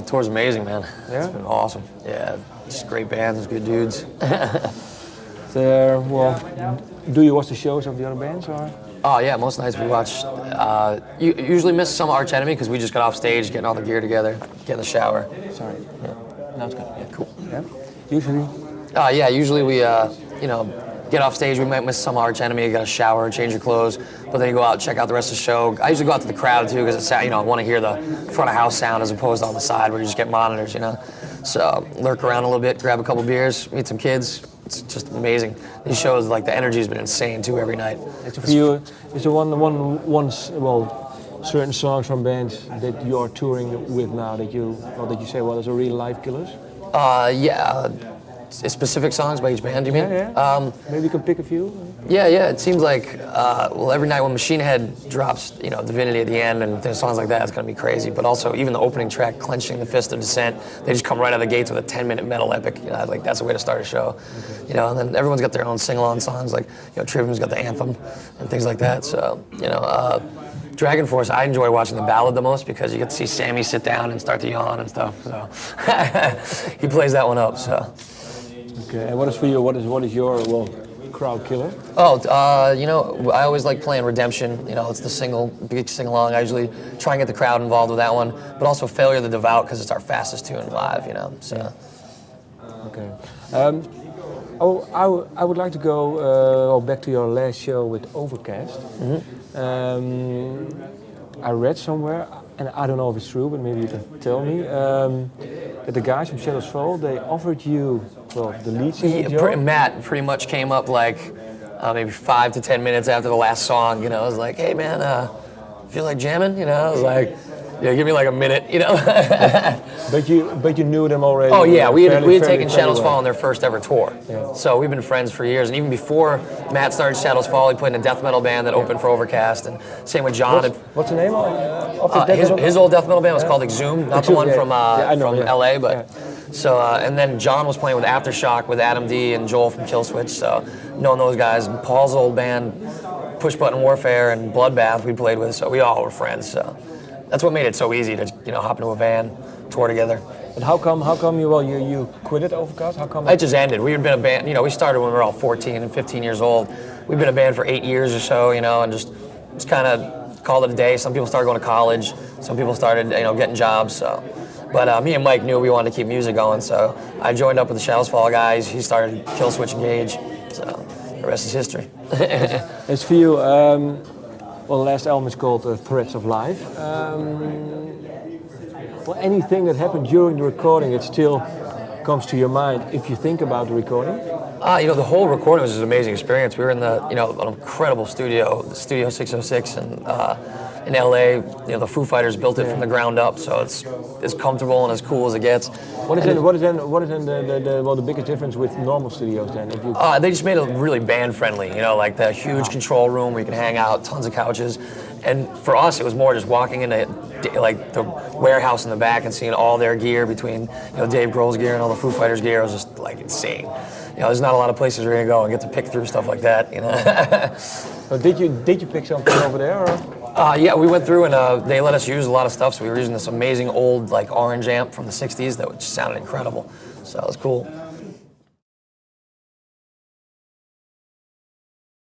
Tour's amazing, man. Yeah? It's been awesome. Yeah, just great bands, good dudes. Do you watch the shows of the other bands or? Oh yeah, most nights we watch. You usually miss some Arch Enemy because we just got off stage, getting all the gear together, get in the shower. Sorry. Yeah. No, it's good. Yeah, cool. Yeah. Usually. Yeah, usually we get off stage. We might miss some Arch Enemy, get a shower, change your clothes, but then you go out and check out the rest of the show. I usually go out to the crowd too because it's I want to hear the front of house sound as opposed to on the side where you just get monitors, So lurk around a little bit, grab a couple beers, meet some kids. It's just amazing. These shows, like the energy has been insane too every night. Is there certain songs from bands that you are touring with now that you say, well, those are really live killers? Specific songs by each band, you mean? Yeah. Maybe you can pick a few? Yeah, it seems like, every night when Machine Head drops, Divinity at the end and songs like that, it's gonna be crazy. But also, even the opening track, Clenching the Fist of Descent, they just come right out of the gates with a 10-minute metal epic. That's a way to start a show. Okay. And then everyone's got their own sing-along songs, like, Trivium's got the anthem and things like that. So, Dragonforce, I enjoy watching the ballad the most because you get to see Sammy sit down and start to yawn and stuff. So, he plays that one up, so. Okay, and what is for you? What is your crowd killer? I always like playing Redemption. It's the big sing-along. I usually try and get the crowd involved with that one, but also Failure of the Devout because it's our fastest tune live. So. Okay. I would like to go back to your last show with Overcast. Mm-hmm. I read somewhere, and I don't know if it's true, but maybe you can tell me, that the guys from Shadows Fall, they offered you, the lead singer, Matt pretty much came up like maybe 5 to 10 minutes after the last song, I was like, hey man, feel like jamming? I was like, yeah, give me like a minute, But you knew them already? Oh yeah, we had taken Shadows Fall on their first ever tour. Yeah. So we've been friends for years, and even before Matt started Shadows Fall, he played in a death metal band that opened for Overcast, and same with John. What's the name of the death metal? His old death metal band was called Exhumed, not the one from LA, but yeah. So and then John was playing with Aftershock with Adam D and Joel from Killswitch, so knowing those guys. And Paul's old band, Push Button Warfare and Bloodbath, we played with, so we all were friends. So that's what made it so easy to hop into a van, tour together. And how come you quit it, Overcast? How come? It just ended. We had been a band, we started when we were all 14 and 15 years old. We've been a band for 8 years or so, and just kind of called it a day. Some people started going to college. Some people started, getting jobs. So, but me and Mike knew we wanted to keep music going, so I joined up with the Shadows Fall guys. He started Killswitch Engage. So the rest is history. As for you, the last album is called Threads of Life. Anything that happened during the recording, it still comes to your mind if you think about the recording? The whole recording was an amazing experience. We were in an incredible studio, the Studio 606 in LA. The Foo Fighters built it from the ground up, so it's as comfortable and as cool as it gets. What is the biggest difference with normal studios then? They just made it really band friendly, like the huge control room where you can hang out, tons of couches. And for us, it was more just walking into like the warehouse in the back and seeing all their gear between Dave Grohl's gear and all the Foo Fighters gear. It was just like insane. There's not a lot of places where you're gonna go and get to pick through stuff like that. So did you pick something over there? Or? Yeah, we went through and they let us use a lot of stuff. So we were using this amazing old orange amp from the '60s that just sounded incredible. So it was cool.